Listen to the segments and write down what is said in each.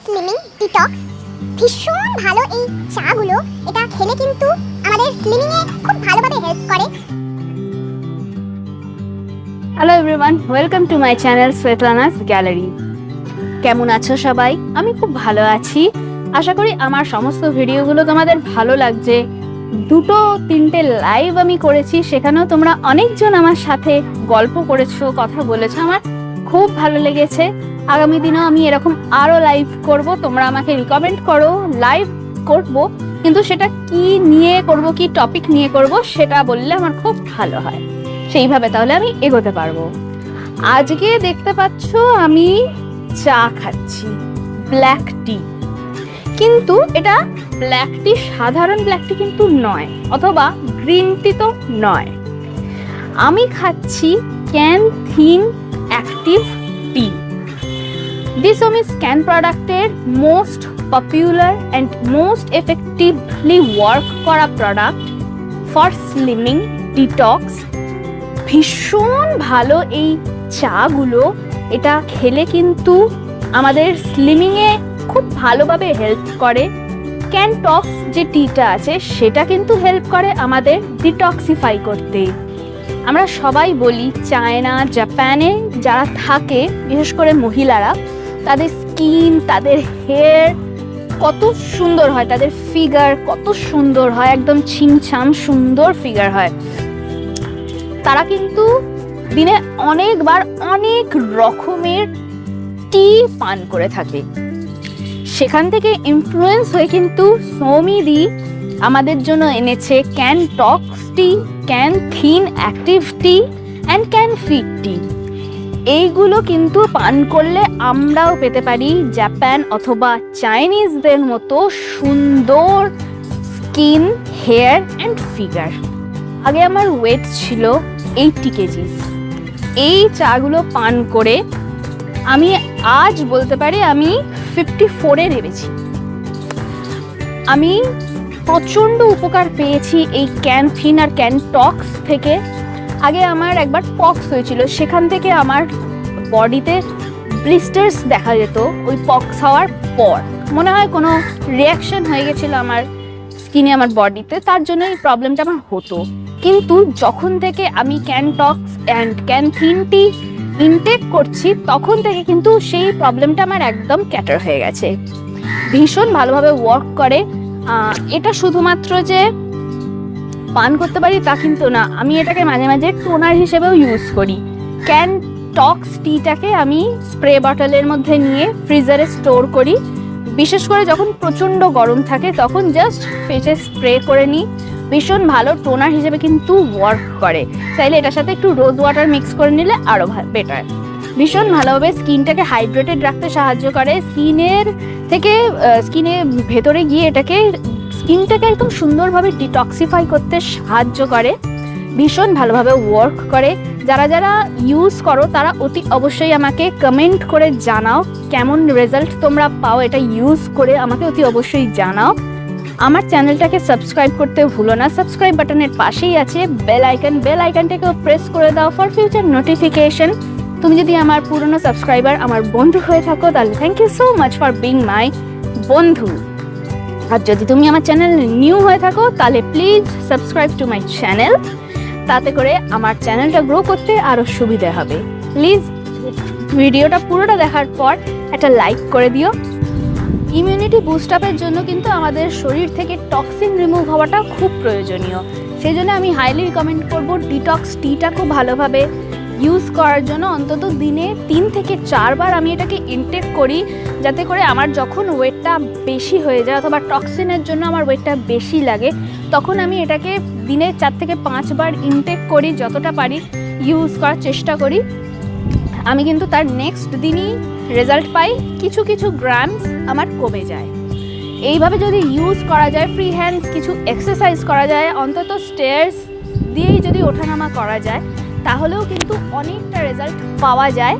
Slimming detox ভীষণ ভালো এই চাগুলো। এটা খেলে কিন্তু আমাদের স্লিমিং এ খুব ভালোভাবে হেল্প করে। Hello everyone, welcome to my channel SWETLANAS gallery. কেমন আছো সবাই? আমি খুব ভালো আছি। আশা করি আমার সমস্ত ভিডিওগুলো তোমাদের ভালো লাগছে। 2-3টে লাইভ আমি করেছি, সেখানেও তোমরা অনেকজন আমার সাথে গল্প করেছো, কথা বলেছো, আমার খুব ভালো লেগেছে। আগামী দিনেও আমি এরকম আরও লাইভ করব। তোমরা আমাকে রিকমেন্ড করো, লাইভ করব, কিন্তু সেটা কি নিয়ে করব, কি টপিক নিয়ে করব সেটা বললে আমার খুব ভালো হয়। সেইভাবে তাহলে আমি এগোতে পারবো। আজকে দেখতে পাচ্ছ আমি চা খাচ্ছি, ব্ল্যাক টি। কিন্তু এটা ব্ল্যাক টি, সাধারণ ব্ল্যাক টি কিন্তু নয়, অথবা গ্রিন টি তো নয়। আমি খাচ্ছি thin active tea. Soumi'S can প্রোডাক্টের most popular and most effectively work করা প্রোডাক্ট ফর স্লিমিং ডিটক্স। ভীষণ ভালো এই চাগুলো। এটা খেলে কিন্তু আমাদের স্লিমিংয়ে খুব ভালোভাবে হেল্প করে। ক্যানটক্স যে টিটা আছে সেটা কিন্তু হেল্প করে আমাদের ডিটক্সিফাই করতে। আমরা সবাই বলি চায়না, জাপানে যারা থাকে, বিশেষ করে মহিলারা, তাদের স্কিন, তাদের হেয়ার কত সুন্দর হয়, তাদের ফিগার কত সুন্দর হয়, একদম ছিমছাম সুন্দর ফিগার হয়। তারা কিন্তু দিনে অনেকবার অনেক রকমের টি পান করে থাকে। সেখান থেকে ইনফ্লুয়েন্স হয়ে কিন্তু সৌমিদি আমাদের জন্য এনেছে Cantox tea, thin active tea and fit tea. এইগুলো কিন্তু পান করলে আমরাও পেতে পারি জাপান অথবা চাইনিজদের মতো সুন্দর স্কিন, হেয়ার অ্যান্ড ফিগার। আগে আমার ওয়েট ছিল 80 কেজিস। এই চাগুলো পান করে আমি আজ বলতে পারি আমি 54-এ নেমেছি। আমি প্রচণ্ড উপকার পেয়েছি এই থিন আর ক্যানটক্স থেকে। আগে আমার একবার পক্স হয়েছিল, সেখান থেকে আমার বডিতে ব্লিস্টার্স দেখা যেত। ওই পক্স হওয়ার পর মনে হয় কোনো রিয়াকশন হয়ে গেছিলো আমার স্কিনে, আমার বডিতে, তার জন্য এই প্রবলেমটা আমার হতো। কিন্তু যখন থেকে আমি ক্যানটক্স অ্যান্ড থিন টি ইনটেক করছি, তখন থেকে কিন্তু সেই প্রবলেমটা আমার একদম ক্যাটার হয়ে গেছে। ভীষণ ভালোভাবে ওয়ার্ক করে। এটা শুধুমাত্র যে পান করতে পারি তা কিন্তু না, আমি এটাকে মাঝে মাঝে টোনার হিসেবেও ইউজ করি। ক্যানটক্স টিটাকে আমি স্প্রে বটলের মধ্যে নিয়ে ফ্রিজারে স্টোর করি। বিশেষ করে যখন প্রচণ্ড গরম থাকে তখন জাস্ট ফেসে স্প্রে করে নিই। ভীষণ ভালো টোনার হিসেবে কিন্তু ওয়ার্ক করে। চাইলে এটার সাথে একটু রোজ ওয়াটার মিক্স করে নিলে আরও বেটার। ভীষণ ভালোভাবে স্কিনটাকে হাইড্রেটেড রাখতে সাহায্য করে। স্কিনের ভেতরে গিয়ে স্কিনটাকে একদম সুন্দরভাবে ডিটক্সিফাই করতে সাহায্য করে। ভীষণ ভালোভাবে ওয়ার্ক করে। যারা যারা ইউজ করো তারা অতি অবশ্যই আমাকে কমেন্ট করে জানাও কেমন রেজাল্ট তোমরা পাও। এটা ইউজ করে আমাকে অতি অবশ্যই জানাও। আমার চ্যানেলটাকে সাবস্ক্রাইব করতে ভুলো না। সাবস্ক্রাইব বাটনের পাশেই আছে বেল আইকনটাকেও প্রেস করে দাও ফর ফিউচার নোটিফিকেশন। তুমি যদি আমার পুরনো সাবস্ক্রাইবার, আমার বন্ধু হয়ে থাকো, তাহলে thank you so much for being my বন্ধু। আর যদি তুমি আমার চ্যানেল নিউ হয়ে থাকো তাহলে please subscribe to my channel. তাতে করে আমার চ্যানেলটা গ্রো করতে আরও সুবিধা হবে। প্লিজ ভিডিওটা পুরোটা দেখার পর একটা লাইক করে দিও। ইমিউনিটি বুস্ট আপের জন্য কিন্তু আমাদের শরীর থেকে টক্সিন রিমুভ হওয়াটা খুব প্রয়োজনীয়। সেই জন্য আমি হাইলি রিকমেন্ড করবো ডিটক্স টিটা খুব ভালোভাবে ইউজ করার জন্য। অন্তত দিনে 3 থেকে 4 বার আমি এটাকে ইনটেক করি, যাতে করে আমার যখন ওয়েটটা বেশি হয়ে যায় অথবা টক্সিনের জন্য আমার ওয়েটটা বেশি লাগে, তখন আমি এটাকে দিনে 4 থেকে 5 বার ইনটেক করি। যতটা পারি ইউজ করার চেষ্টা করি। আমি কিন্তু তার নেক্সট দিনই রেজাল্ট পাই। কিছু কিছু গ্রামস আমার কমে যায়। এইভাবে যদি ইউজ করা যায়, ফ্রি হ্যান্ডস কিছু এক্সারসাইজ করা যায়, অন্তত স্টেয়ার্স দিয়েই যদি ওঠানামা করা যায়, তাহলেও কিন্তু অনেকটা রেজাল্ট পাওয়া যায়।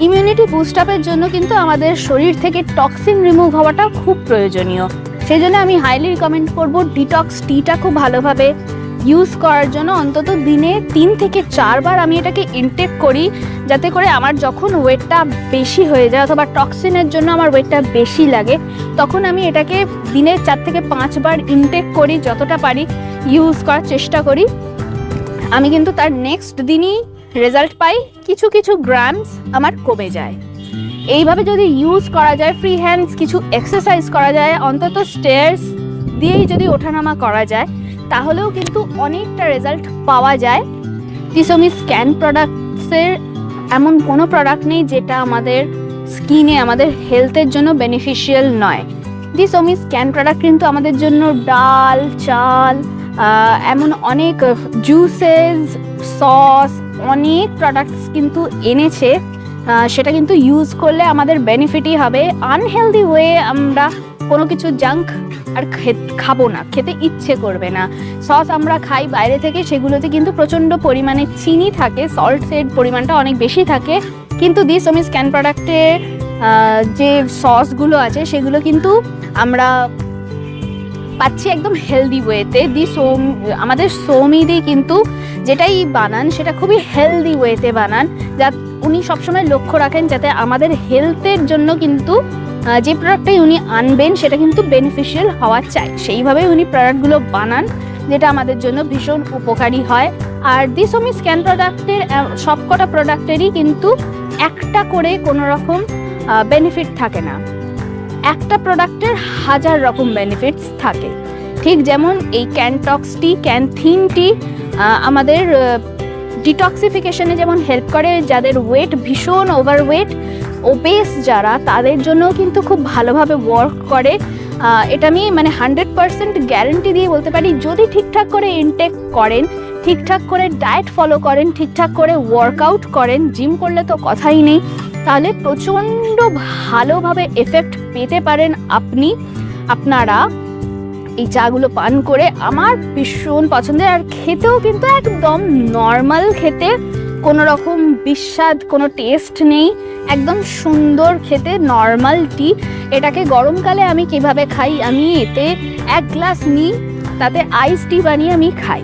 ইমিউনিটি বুস্ট আপের জন্য কিন্তু আমাদের শরীর থেকে টক্সিন রিমুভ হওয়াটা খুব প্রয়োজনীয়। সেই জন্য আমি হাইলি রিকমেন্ড করবো ডিটক্স টিটা খুব ভালোভাবে ইউজ করার জন্য অন্তত দিনে 3 থেকে 4 বার আমি এটাকে ইনটেক করি, যাতে করে আমার যখন ওয়েটটা বেশি হয়ে যায় অথবা টক্সিনের জন্য আমার ওয়েটটা বেশি লাগে, তখন আমি এটাকে দিনে 4 থেকে 5 বার ইনটেক করি, যতটা পারি ইউজ করার চেষ্টা করি। আমি কিন্তু তার নেক্সট দিনই রেজাল্ট পাই, কিছু কিছু গ্রামস আমার কমে যায়। এইভাবে যদি ইউজ করা যায়, ফ্রি হ্যান্ডস কিছু এক্সারসাইজ করা যায়, অন্তত স্টেয়ার্স দিয়েই যদি ওঠানামা করা যায়, তাহলেও কিন্তু অনেকটা রেজাল্ট পাওয়া যায়। Soumi'S স্ক্যান প্রোডাক্টসের এমন কোনো প্রোডাক্ট নেই যেটা আমাদের স্কিনে, আমাদের হেলথের জন্য বেনিফিশিয়াল নয়। Soumi'S স্ক্যান প্রোডাক্ট কিন্তু আমাদের জন্য ডাল, চাল, এমন অনেক জুসেস, সস, অনেক প্রোডাক্টস কিন্তু এনেছে। সেটা কিন্তু ইউজ করলে আমাদের বেনিফিটই হবে। আনহেলদি ওয়ে আমরা কোনো কিছু জাঙ্ক আর খাবো না, খেতে ইচ্ছে করবে না। সস আমরা খাই বাইরে থেকে, সেগুলোতে কিন্তু প্রচণ্ড পরিমাণে চিনি থাকে, সল্টের পরিমাণটা অনেক বেশি থাকে। কিন্তু Soumi'S স্ক্যান প্রোডাক্টের যে সসগুলো আছে সেগুলো কিন্তু আমরা পাচ্ছি একদম হেলদি ওয়েতে। আমাদের সৌমিদি কিন্তু যেটাই বানান সেটা খুবই হেলদি ওয়েতে বানান, যা উনি সবসময় লক্ষ্য রাখেন যাতে আমাদের হেলথের জন্য কিন্তু যে প্রোডাক্টটাই উনি আনবেন সেটা কিন্তু বেনিফিশিয়াল হওয়া চাই, সেইভাবেই উনি প্রোডাক্টগুলো বানান, যেটা আমাদের জন্য ভীষণ উপকারী হয়। আর Soumi'S স্ক্যান প্রোডাক্টের সবকটা প্রোডাক্টেরই কিন্তু একটা করে কোনো রকম বেনিফিট থাকে না, একটা প্রোডাক্টের 1000 রকম বেনিফিটস থাকে। ঠিক যেমন এই ক্যানটক্সটি, থিনটি আমাদের ডিটক্সিফিকেশনে যেমন হেল্প করে, যাদের ওয়েট ভীষণ ওভারওয়েট, ওবেস যারা, তাদের জন্যও কিন্তু খুব ভালোভাবে ওয়ার্ক করে। এটা আমি 100% গ্যারেন্টি দিয়ে বলতে পারি, যদি ঠিকঠাক করে ইনটেক করেন, ঠিকঠাক করে ডায়েট ফলো করেন, ঠিকঠাক করে ওয়ার্কআউট করেন, জিম করলে তো কথাই নেই, তাহলে প্রচণ্ড ভালোভাবে এফেক্ট পেতে পারেন আপনারা এই চাগুলো পান করে। আমার ভীষণ পছন্দের, আর খেতেও কিন্তু একদম নর্মাল খেতে, কোনো রকম বিস্বাদ, কোনো টেস্ট নেই, একদম সুন্দর খেতে নর্মাল টি। এটাকে গরমকালে আমি কিভাবে খাই, আমি এতে 1 গ্লাস নিই, তাতে আইস টি বানিয়ে আমি খাই।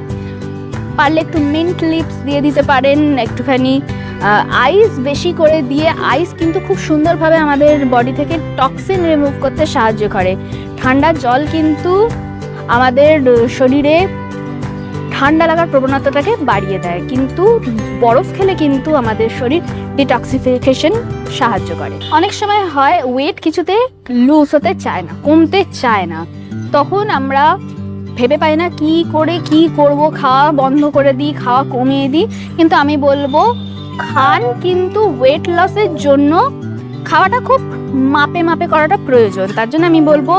পারলে একটু মিন্ট লিপস দিয়ে দিতে পারেন, একটুখানি আইস বেশি করে দিয়ে। আইস কিন্তু খুব সুন্দরভাবে আমাদের বডি থেকে টক্সিন রিমুভ করতে সাহায্য করে। ঠান্ডা জল কিন্তু আমাদের শরীরে ঠান্ডা লাগার প্রবণতাটাকে বাড়িয়ে দেয়, কিন্তু বরফ খেলে কিন্তু আমাদের শরীর ডিটক্সিফিকেশন সাহায্য করে। অনেক সময় হয় ওয়েট কিছুতে লুজ হতে চায় না, কমতে চায় না, তখন আমরা ভেবে পাই না কি করব, খাওয়া বন্ধ করে দিই, খাওয়া কমিয়ে দিই। কিন্তু আমি বলবো খান, কিন্তু ওয়েট লসের জন্য খাওয়াটা খুব মাপে করাটা প্রয়োজন। তার জন্য আমি বলবো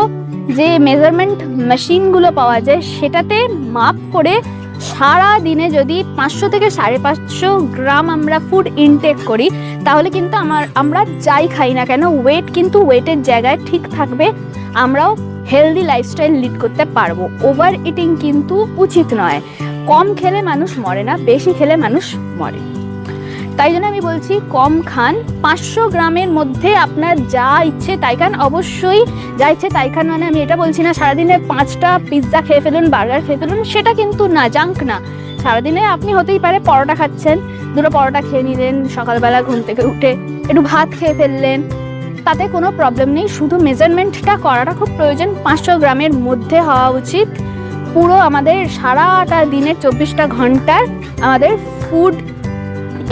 যে মেজারমেন্ট মেশিনগুলো পাওয়া যায়, সেটাতে মাপ করে সারা দিনে যদি 500 থেকে 550 গ্রাম আমরা ফুড ইনটেক করি, তাহলে কিন্তু আমরা যাই খাই না কেন, ওয়েট কিন্তু ওয়েটের জায়গায় ঠিক থাকবে, আমরাও হেলদি লাইফস্টাইল লিড করতে পারবো। ওভার ইটিং কিন্তু উচিত নয়। কম খেলে মানুষ মরে না, বেশি খেলে মানুষ মরে। তাই জন্য আমি বলছি কম খান, 500 গ্রামের মধ্যে আপনার যা ইচ্ছে তাই খান। অবশ্যই যা ইচ্ছে তাই খান মানে আমি এটা বলছি না সারাদিনে 5টা পিৎজা খেয়ে ফেলুন, বার্গার খেয়ে ফেলুন, সেটা কিন্তু না, জাঙ্ক না। সারাদিনে আপনি হতেই পারে পরোটা খাচ্ছেন, 2টো পরোটা খেয়ে নিলেন, সকালবেলা ঘুম থেকে উঠে একটু ভাত খেয়ে ফেললেন, তাতে কোনো প্রবলেম নেই। শুধু মেজারমেন্টটা করাটা খুব প্রয়োজন, 500 গ্রামের মধ্যে হওয়া উচিত। পুরো আমাদের সারাটা দিনের 24টা ঘন্টার আমাদের ফুড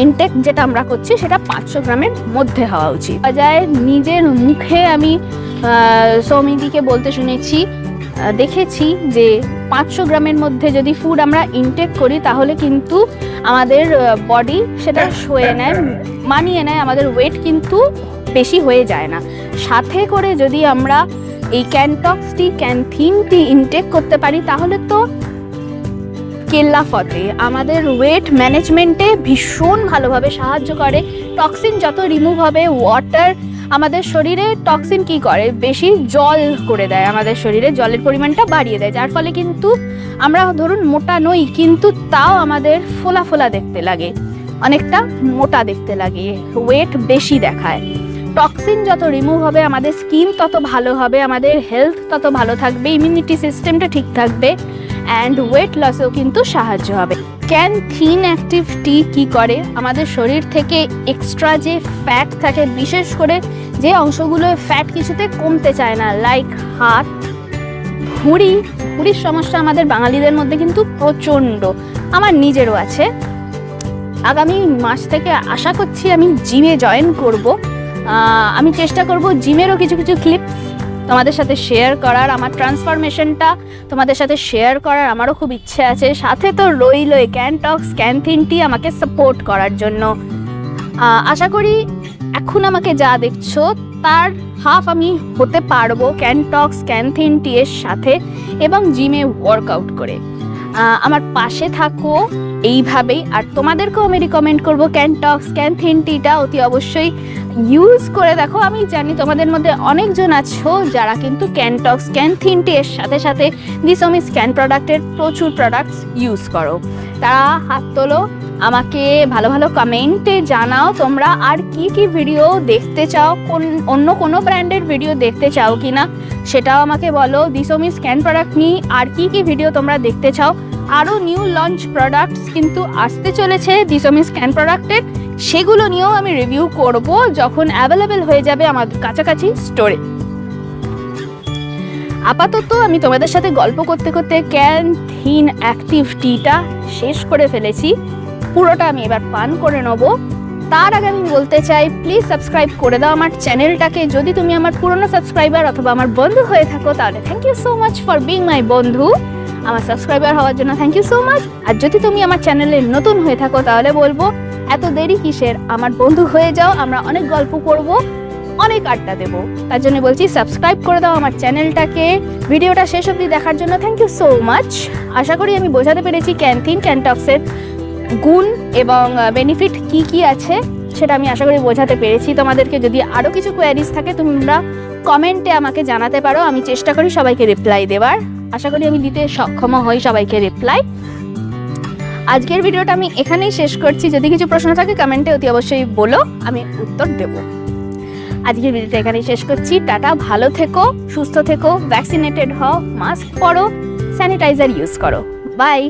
ইনটেক যেটা আমরা করছি সেটা 500 গ্রামের মধ্যে হওয়া উচিত। যায় নিজের মুখে আমি সৌমিদিকে বলতে শুনেছি, দেখেছি যে 500 গ্রামের মধ্যে যদি ফুড আমরা ইনটেক করি, তাহলে কিন্তু আমাদের বডি সেটা সয়ে নেয়, মানিয়ে নেয়, আমাদের ওয়েট কিন্তু বেশি হয়ে যায় না। সাথে করে যদি আমরা এই ক্যানটক্সটি, থিনটি ইনটেক করতে পারি, তাহলে তো কেল্লা ফতে। আমাদের ওয়েট ম্যানেজমেন্টে ভীষণ ভালোভাবে সাহায্য করে। টক্সিন যত রিমুভ হবে, ওয়াটার আমাদের শরীরে টক্সিন কি করে, বেশি জল করে দেয়, আমাদের শরীরে জলের পরিমাণটা বাড়িয়ে দেয়, যার ফলে কিন্তু আমরা ধরুন মোটা নই, কিন্তু তাও আমাদের ফোলা ফোলা দেখতে লাগে, অনেকটা মোটা দেখতে লাগে, ওয়েট বেশি দেখায়। টক্সিন যত রিমুভ হবে, আমাদের স্কিন তত ভালো হবে, আমাদের হেলথ তত ভালো থাকবে, ইমিউনিটি সিস্টেমটা ঠিক থাকবে। অ্যান্ড ওয়েট লসেও কিন্তু সাহায্য হবে। ক্যান থিন অ্যাক্টিভ টি কী করে, আমাদের শরীর থেকে এক্সট্রা যে ফ্যাট থাকে, বিশেষ করে যে অংশগুলো ফ্যাট কিছুতে কমতে চায় না, লাইক হাত, ভুঁড়ির সমস্যা আমাদের বাঙালিদের মধ্যে কিন্তু প্রচণ্ড, আমার নিজেরও আছে। আগামী মাস থেকে আশা করছি আমি জিমে জয়েন করব। আমি চেষ্টা করব জিমেরও কিছু কিছু ক্লিপস তোমাদের সাথে শেয়ার করার, আমার ট্রান্সফরমেশনটা তোমাদের সাথে শেয়ার করার আমারও খুব ইচ্ছে আছে। সাথে তো রইলই ক্যানটক্স ক্যানথিনটি আমাকে সাপোর্ট করার জন্য। আশা করি এখন আমাকে যা দেখছো তার হাফ আমি হতে পারবো ক্যানটক্স ক্যানথিনটি এর সাথে এবং জিমে ওয়ার্কআউট করে। আমার পাশে থাকো এইভাবেই, আর তোমাদেরকেও আমি রিকমেন্ড করবো ক্যানটক্স ক্যানথিনটিটা অতি অবশ্যই ইউজ করে দেখো। আমি জানি তোমাদের মধ্যে অনেকজন আছো যারা কিন্তু ক্যানটক্স ক্যানথিনটি এর সাথে সাথে দি সোমি'স ক্যান প্রোডাক্টের প্রচুর প্রোডাক্টস ইউজ করো। তারা হাত তোলো, আমাকে ভালো ভালো কমেন্টে জানাও তোমরা আর কি কি ভিডিও দেখতে চাও, অন্য কোনো ব্র্যান্ডের ভিডিও দেখতে চাও কি না সেটাও আমাকে বলো। দি সোমি'স ক্যান প্রোডাক্ট নিয়ে আর কি কি ভিডিও তোমরা দেখতে চাও, আরও নিউ লঞ্চ প্রোডাক্টস কিন্তু আসতে চলেছে দি সোমি'স ক্যান প্রোডাক্টের, সেগুলো নিয়েও আমি রিভিউ করব যখন অ্যাভেলেবেল হয়ে যাবে আমার কাছাকাছি স্টোরে। আপাতত আমি তোমাদের সাথে গল্প করতে করতে ক্যান থিন অ্যাক্টিভ টিটা শেষ করে ফেলেছি, পুরোটা আমি এবার পান করে নেবো। তার আগে আমি বলতে চাই প্লিজ সাবস্ক্রাইব করে দাও আমার চ্যানেলটাকে। যদি তুমি আমার পুরনো সাবস্ক্রাইবার অথবা আমার বন্ধু হয়ে থাকো তাহলে thank you so much for being my বন্ধু, আমার সাবস্ক্রাইবার হওয়ার জন্য থ্যাংক ইউ সো মাচ। আর যদি তুমি আমার চ্যানেলে নতুন হয়ে থাকো তাহলে বলবো এত দেরি কিসের, আমার বন্ধু হয়ে যাও, আমরা অনেক গল্প করব, অনেক আড্ডা দেবো। তার জন্য বলছি সাবস্ক্রাইব করে দাও আমার চ্যানেলটাকে। ভিডিওটা শেষ অবধি দেখার জন্য থ্যাংক ইউ সো মাচ। আশা করি আমি বোঝাতে পেরেছি ক্যানথিন ক্যানটক্সের গুণ এবং বেনিফিট কি কি আছে সেটা আমি আশা করি বোঝাতে পেরেছি তোমাদেরকে। যদি আরও কিছু কোয়ারিজ থাকে তোমরা কমেন্টে আমাকে জানাতে পারো, আমি চেষ্টা করি সবাইকে রিপ্লাই দেওয়ার, আশা করি আমি দিতে সক্ষম হই সবাইকে রিপ্লাই। আজকের ভিডিওটা আমি এখানেই শেষ করছি, যদি কিছু প্রশ্ন থাকে কমেন্টে অতি অবশ্যই বলো, আমি উত্তর দেব। আজকের ভিডিওটা এখানেই শেষ করছি, টাটা, ভালো থেকো, সুস্থ থেকো, ভ্যাকসিনেটেড হও, মাস্ক পরো, স্যানিটাইজার ইউজ করো, বাই।